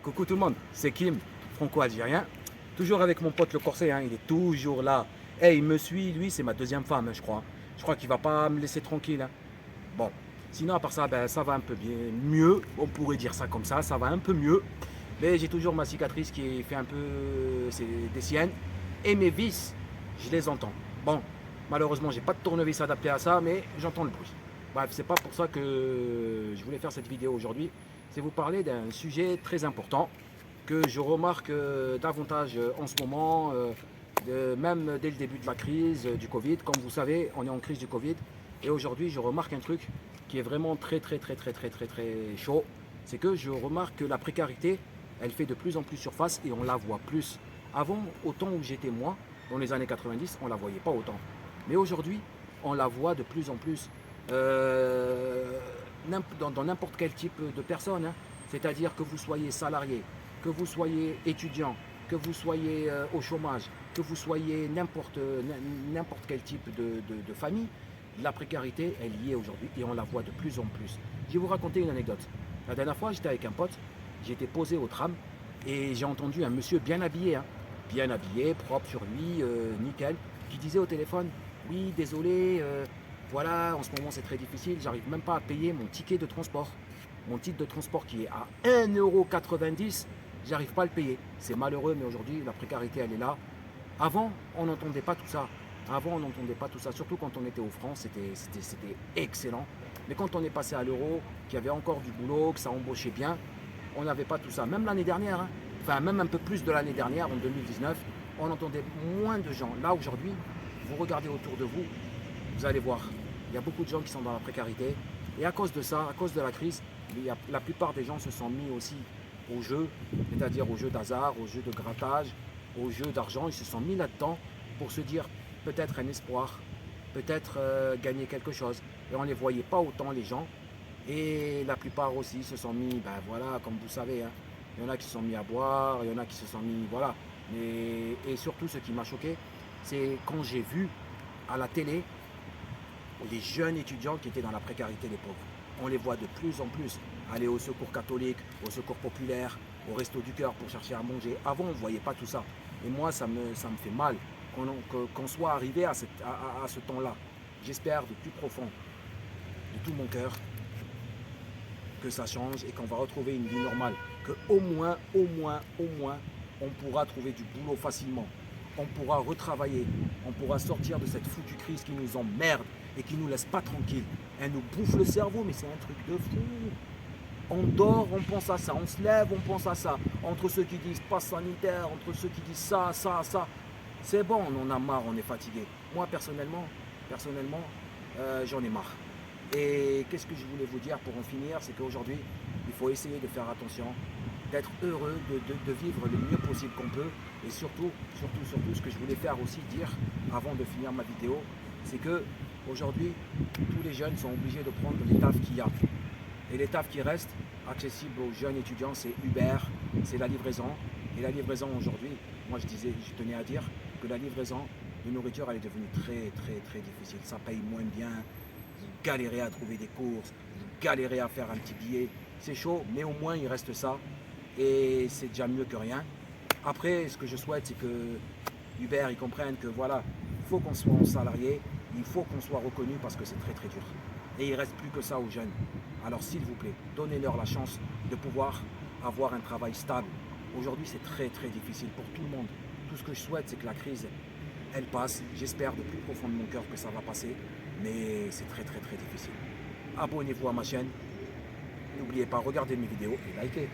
Coucou tout le monde, c'est Kim, franco-algérien. Toujours avec mon pote le Corset, hein, il est toujours là. Il me suit, lui, c'est ma deuxième femme, hein, je crois. Je crois qu'il va pas me laisser tranquille. Hein. Bon, sinon à part ça, ça va un peu bien, mieux. On pourrait dire ça comme ça va un peu mieux. Mais j'ai toujours ma cicatrice qui fait un peu des siennes. Et mes vis, je les entends. Bon, malheureusement, j'ai pas de tournevis adapté à ça, mais j'entends le bruit. Bref, c'est pas pour ça que je voulais faire cette vidéo aujourd'hui. C'est vous parler d'un sujet très important que je remarque davantage en ce moment, même dès le début de la crise du Covid. Comme vous savez, on est en crise du Covid. Et aujourd'hui, je remarque un truc qui est vraiment très chaud. C'est que je remarque que la précarité, elle fait de plus en plus surface et on la voit plus. Avant, au temps où j'étais moi, dans les années 90, on ne la voyait pas autant. Mais aujourd'hui, on la voit de plus en plus. Dans n'importe quel type de personne, hein. C'est-à-dire que vous soyez salarié, que vous soyez étudiant, que vous soyez au chômage, que vous soyez n'importe quel type de famille, la précarité, elle y est aujourd'hui et on la voit de plus en plus. Je vais vous raconter une anecdote. La dernière fois, j'étais avec un pote, j'étais posé au tram et j'ai entendu un monsieur bien habillé, hein, bien habillé, propre sur lui, nickel, qui disait au téléphone, oui, désolé, voilà, en ce moment c'est très difficile, j'arrive même pas à payer mon ticket de transport. Mon titre de transport qui est à 1,90 €, j'arrive pas à le payer. C'est malheureux, mais aujourd'hui, la précarité, elle est là. Avant, on n'entendait pas tout ça. Avant, on n'entendait pas tout ça, surtout quand on était au franc, c'était excellent. Mais quand on est passé à l'euro, qu'il y avait encore du boulot, que ça embauchait bien, on n'avait pas tout ça. Même l'année dernière, hein, enfin même un peu plus de l'année dernière, en 2019, on entendait moins de gens. Là, aujourd'hui, vous regardez autour de vous, vous allez voir, il y a beaucoup de gens qui sont dans la précarité. Et à cause de ça, à cause de la crise, la plupart des gens se sont mis aussi au jeu, c'est-à-dire au jeu d'hasard, au jeu de grattage, au jeu d'argent. Ils se sont mis là-dedans pour se dire peut-être un espoir, peut-être gagner quelque chose. Et on ne les voyait pas autant les gens. Et la plupart aussi se sont mis, ben voilà, comme vous savez, hein, il y en a qui se sont mis à boire, il y en a qui se sont mis, voilà. Et surtout, ce qui m'a choqué, c'est quand j'ai vu à la télé les jeunes étudiants qui étaient dans la précarité, les pauvres. On les voit de plus en plus aller au secours catholique, au secours populaire, au resto du cœur pour chercher à manger. Avant, on ne voyait pas tout ça. Et moi, ça me fait mal qu'on soit arrivé à ce temps-là. J'espère du plus profond, de tout mon cœur, que ça change et qu'on va retrouver une vie normale. Que au moins, on pourra trouver du boulot facilement. On pourra retravailler, on pourra sortir de cette foutue crise qui nous emmerde et qui ne nous laisse pas tranquille. Elle nous bouffe le cerveau, mais c'est un truc de fou. On dort, on pense à ça, on se lève, on pense à ça. Entre ceux qui disent pas sanitaire, entre ceux qui disent ça. C'est bon, on en a marre, on est fatigué. Moi, personnellement, j'en ai marre. Et qu'est-ce que je voulais vous dire pour en finir, c'est qu'aujourd'hui, il faut essayer de faire attention, d'être heureux, de vivre le mieux possible qu'on peut. Et surtout, ce que je voulais faire aussi dire, avant de finir ma vidéo, c'est que aujourd'hui, tous les jeunes sont obligés de prendre les tafs qu'il y a. Et les tafs qui restent accessibles aux jeunes étudiants, c'est Uber, c'est la livraison. Et la livraison aujourd'hui, moi je tenais à dire que la livraison de nourriture, elle est devenue très difficile. Ça paye moins bien, vous galérez à trouver des courses, vous galérez à faire un petit billet. C'est chaud, mais au moins il reste ça. Et c'est déjà mieux que rien. Après, ce que je souhaite, c'est que Uber, ils comprennent que voilà, il faut qu'on soit en salarié, il faut qu'on soit reconnu parce que c'est très dur. Et il ne reste plus que ça aux jeunes. Alors s'il vous plaît, donnez-leur la chance de pouvoir avoir un travail stable. Aujourd'hui, c'est très difficile pour tout le monde. Tout ce que je souhaite, c'est que la crise, elle passe. J'espère de plus profond de mon cœur que ça va passer. Mais c'est très difficile. Abonnez-vous à ma chaîne. N'oubliez pas, regardez mes vidéos et likez.